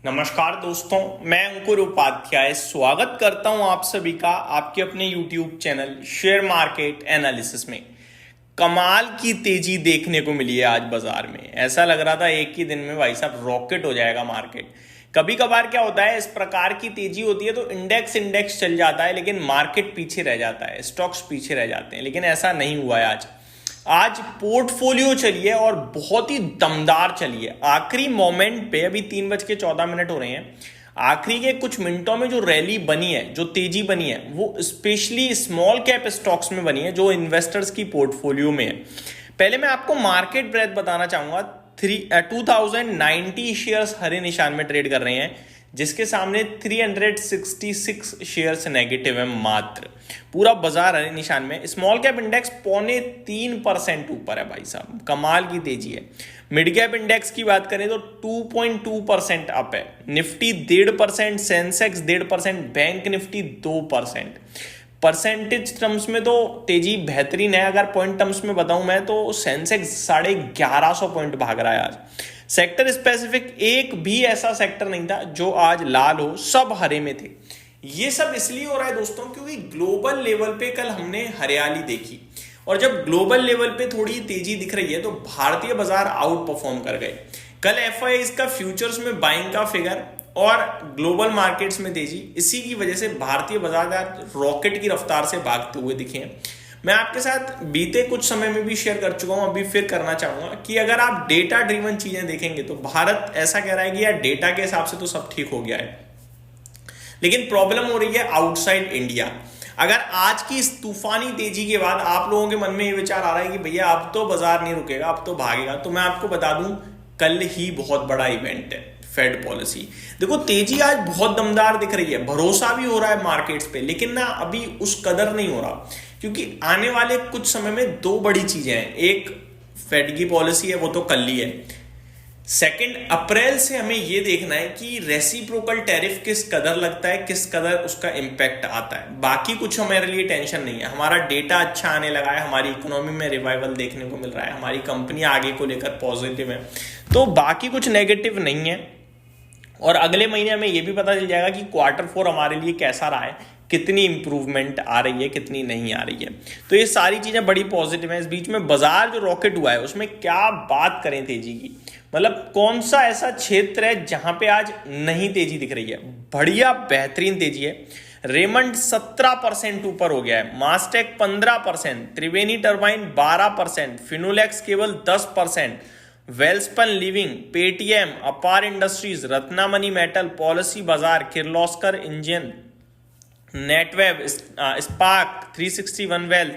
नमस्कार दोस्तों, मैं अंकुर उपाध्याय स्वागत करता हूं आप सभी का आपके अपने YouTube channel share market analysis में। कमाल की तेजी देखने को मिली है आज बाजार में। ऐसा लग रहा था एक ही दिन में भाई साहब रॉकेट हो जाएगा मार्केट। कभी कभार क्या होता है, इस प्रकार की तेजी होती है तो इंडेक्स चल जाता है लेकिन मार्केट पीछे रह जाता है, स्टॉक्स पीछे रह जाते हैं। लेकिन ऐसा नहीं हुआ है आज पोर्टफोलियो चली है और बहुत ही दमदार चली है। आखिरी मोमेंट पे अभी 3:14 हो रहे हैं। आखिरी के कुछ मिनटों में जो रैली बनी है, जो तेजी बनी है, वो स्पेशली स्मॉल कैप स्टॉक्स में बनी है जो इन्वेस्टर्स की पोर्टफोलियो में है। पहले मैं आपको मार्केट ब्रेथ बताना चाहूंगा। 2090 शेयर्स हरे निशान में ट्रेड कर रहे हैं, जिसके सामने 366 शेयर्स नेगेटिव है मात्र। पूरा बाजार हरे निशान में। स्मॉल कैप इंडेक्स 0.3% ऊपर है भाई साहब, कमाल की तेजी है। मिड कैप इंडेक्स की बात करें तो 2.2% अप है। Nifty 1.5%, Sensex 1.5%, bank Nifty 2%। Percentage terms में तो तेजी बेहतरीन है। अगर पॉइंट टर्म्स में बताऊं मैं तो सेंसेक्स 1150 पॉइंट भाग रहा है आज। सेक्टर स्पेसिफिक एक भी ऐसा सेक्टर नहीं था जो आज लाल हो, सब हरे में थे। ये सब इसलिए हो रहा है दोस्तों क्योंकि ग्लोबल लेवल पे कल हमने हरियाली देखी, और जब ग्लोबल लेवल पे थोड़ी तेजी दिख रही है तो भारतीय बाजार आउट परफॉर्म कर गए। कल एफआईआई का फ्यूचर्स में बाइंग का फिगर और ग्लोबल मार्केट्स में तेजी, इसी की वजह से भारतीय बाजार रॉकेट की रफ्तार से भागते हुए दिखे हैं। मैं आपके साथ बीते कुछ समय में भी शेयर कर चुका हूं, अभी फिर करना चाहूंगा कि अगर आप डेटा ड्रिवन चीजें देखेंगे तो भारत ऐसा कह रहा है कि यार डेटा के हिसाब से तो सब ठीक हो गया है, लेकिन प्रॉब्लम हो रही है आउटसाइड इंडिया। अगर आज की इस तूफानी तेजी के बाद आप लोगों के मन में ये विचार आ रहा है कि भैया अब तो बाजार नहीं रुकेगा, अब तो भागेगा, तो मैं आपको बता दूं कल ही बहुत बड़ा इवेंट है फेड पॉलिसी। देखो तेजी आज बहुत दमदार दिख रही है, भरोसा भी हो रहा है मार्केट्स पे, लेकिन ना अभी उस कदर नहीं हो रहा क्योंकि आने वाले कुछ समय में दो बड़ी चीजें हैं। एक फेड की पॉलिसी है, वो तो कल ही है। 2 अप्रैल से हमें यह देखना है कि रेसिप्रोकल टैरिफ किस कदर लगता है, किस कदर उसका इंपैक्ट आता है। बाकी कुछ हमारे लिए टेंशन नहीं है। हमारा डेटा अच्छा आने लगा है, हमारी इकोनॉमी में रिवाइवल देखने को मिल रहा है, हमारी कंपनी आगे को लेकर पॉजिटिव है, तो बाकी कुछ नेगेटिव नहीं है। और अगले महीने हमें यह भी पता चल जाएगा कि Q4 हमारे लिए कैसा रहा है, कितनी इंप्रूवमेंट आ रही है, कितनी नहीं आ रही है। तो ये सारी चीजें बड़ी पॉजिटिव हैं। इस बीच में बाजार जो रॉकेट हुआ है उसमें क्या बात करें तेजी की, मतलब कौन सा ऐसा क्षेत्र है जहां पे आज नहीं तेजी दिख रही है। बढ़िया बेहतरीन तेजी है। रेमंड 17% ऊपर हो गया है, मास्टेक 15%, त्रिवेणी टर्बाइन 12%, फिनोलेक्स केवल 10%, Welspun living, Paytm, Apar industries, Ratnamani metal, Policy Bazaar, Kirloskar engine, Netweb, spark, 361 wealth,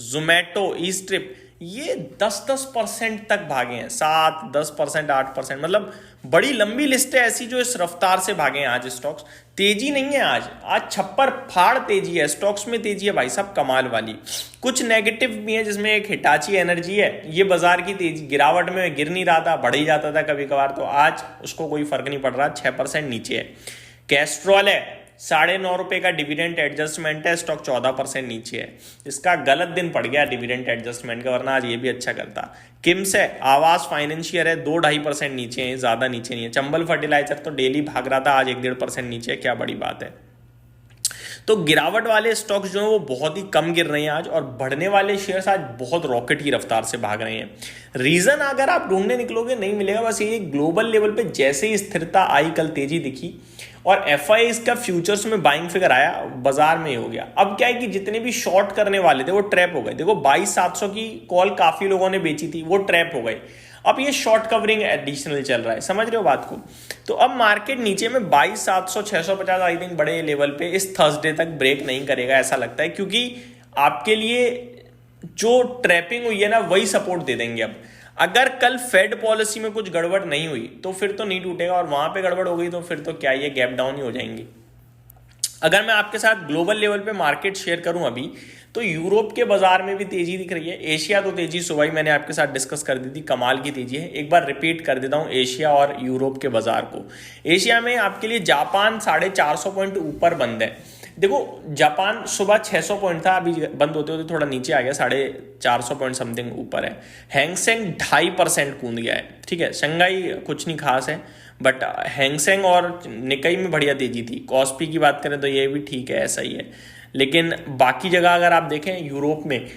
Zomato, e strip, ये 10% तक भागे हैं। 7, 10%, 8%, मतलब बड़ी लंबी लिस्ट है ऐसी जो इस रफ्तार से भागे हैं आज स्टॉक्स। तेजी नहीं है आज छप्पर फाड़ तेजी है, स्टॉक्स में तेजी है भाई साहब, कमाल वाली। कुछ नेगेटिव भी है, जिसमें एक हिटाची एनर्जी है। ये बाजार की तेजी गिरावट में गिर नहीं रहा था, बढ़ ही जाता था कभी कभार, तो आज उसको कोई फर्क नहीं पड़ रहा, 6% नीचे है। कैस्ट्रॉल है, 9.5 रुपए का डिविडेंड एडजस्टमेंट है, स्टॉक 14% नीचे है। इसका गलत दिन पड़ गया डिविडेंड एडजस्टमेंट का, वरना आज ये भी अच्छा करता। किम्स है, आवास फाइनेंशियर है, 2-2.5% नीचे है, ज्यादा नीचे नहीं है। चंबल फर्टिलाइजर तो डेली भाग रहा था, आज 1-1.5% नीचे है, क्या बड़ी बात है। तो गिरावट वाले स्टॉक्स जो हैं वो बहुत ही कम गिर रहे हैं आज, और बढ़ने वाले शेयर्स आज बहुत रॉकेट की रफ्तार से भाग रहे हैं। रीजन अगर आप ढूंढने निकलोगे नहीं मिलेगा, बस ये ग्लोबल लेवल पे जैसे ही स्थिरता आई, कल तेजी दिखी और एफआईआई का फ्यूचर्स में बाइंग फिगर आया, बाजार में हो गया। अब क्या है कि जितने भी शॉर्ट करने वाले थे वो ट्रैप हो गए। देखो 22,700 की कॉल काफी लोगों ने बेची थी, वो ट्रैप हो गए। अब ये शॉर्ट कवरिंग एडिशनल चल रहा है, समझ रहे हो बात को। तो अब मार्केट नीचे में 22,700, 650 आई थिंक बड़े लेवल पे इस थर्सडे तक ब्रेक नहीं करेगा ऐसा लगता है, क्योंकि आपके लिए जो ट्रैपिंग हुई है ना वही सपोर्ट दे देंगे। अब अगर कल फेड पॉलिसी में कुछ गड़बड़ नहीं हुई तो फिर तो नहीं टूटेगा, और वहां पे गड़बड़ हो गई तो फिर तो क्या ये गैप डाउन ही हो जाएंगी। अगर मैं आपके साथ ग्लोबल लेवल पे मार्केट शेयर करूं अभी, तो यूरोप के बाजार में भी तेजी दिख रही है। एशिया तो तेजी सुबह ही मैंने आपके साथ डिस्कस कर दी थी, कमाल की तेजी है। एक बार रिपीट कर देता हूं एशिया और यूरोप के बाजार को। एशिया में आपके लिए जापान 450 पॉइंट ऊपर बंद है। देखो जापान सुबह 600 पॉइंट था, अभी बंद होते होते थोड़ा नीचे आ गया, 450 पॉइंट समथिंग ऊपर है। हैंगसेंग 2.5% कूद गया है, ठीक है। शंघाई कुछ नहीं खास है। बट हैंगसेंग और निकाई में बढ़िया तेजी थी। कॉस्पी की बात करें तो ये भी ठीक है, ऐसा ही है। लेकिन बाकी जगह अगर आप देखें यूरोप में,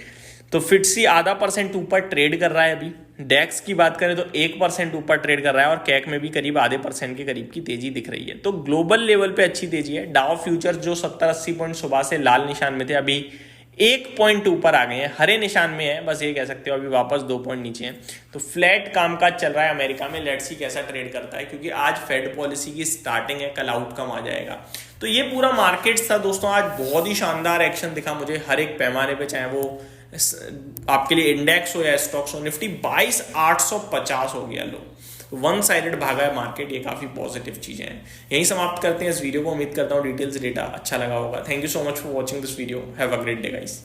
तो फिट्सी ½ % ऊपर ट्रेड कर रहा है अभी। डेक्स की बात करें तो 1% ऊपर ट्रेड कर रहा है, और कैक में भी करीब ½ % के करीब की तेजी दिख रही है। तो ग्लोबल लेवल पे अच्छी तेजी है। डाउ फ्यूचर जो 70-80 पॉइंट सुबह से लाल निशान में थे, अभी 1 पॉइंट ऊपर आ गए हैं, हरे निशान में है, बस ये कह सकते हो। अभी वापस 2 पॉइंट नीचे हैं। तो फ्लैट कामकाज चल रहा है अमेरिका में। लेट्स सी कैसा ट्रेड करता है, क्योंकि आज फेड पॉलिसी की स्टार्टिंग है, कल आउटकम आ जाएगा। तो ये पूरा मार्केट था दोस्तों। आज बहुत ही शानदार एक्शन दिखा मुझे हर एक पैमाने पे, चाहे वो आपके लिए इंडेक्स हो या स्टॉक्स हो। निफ्टी 22,850 हो गया लो, वन साइडेड भागा है मार्केट। ये काफी पॉजिटिव चीजें हैं। यहीं समाप्त करते हैं इस वीडियो को। उम्मीद करता हूँ डिटेल्स डेटा अच्छा लगा होगा। Thank you so much for watching this video. Have a great day guys.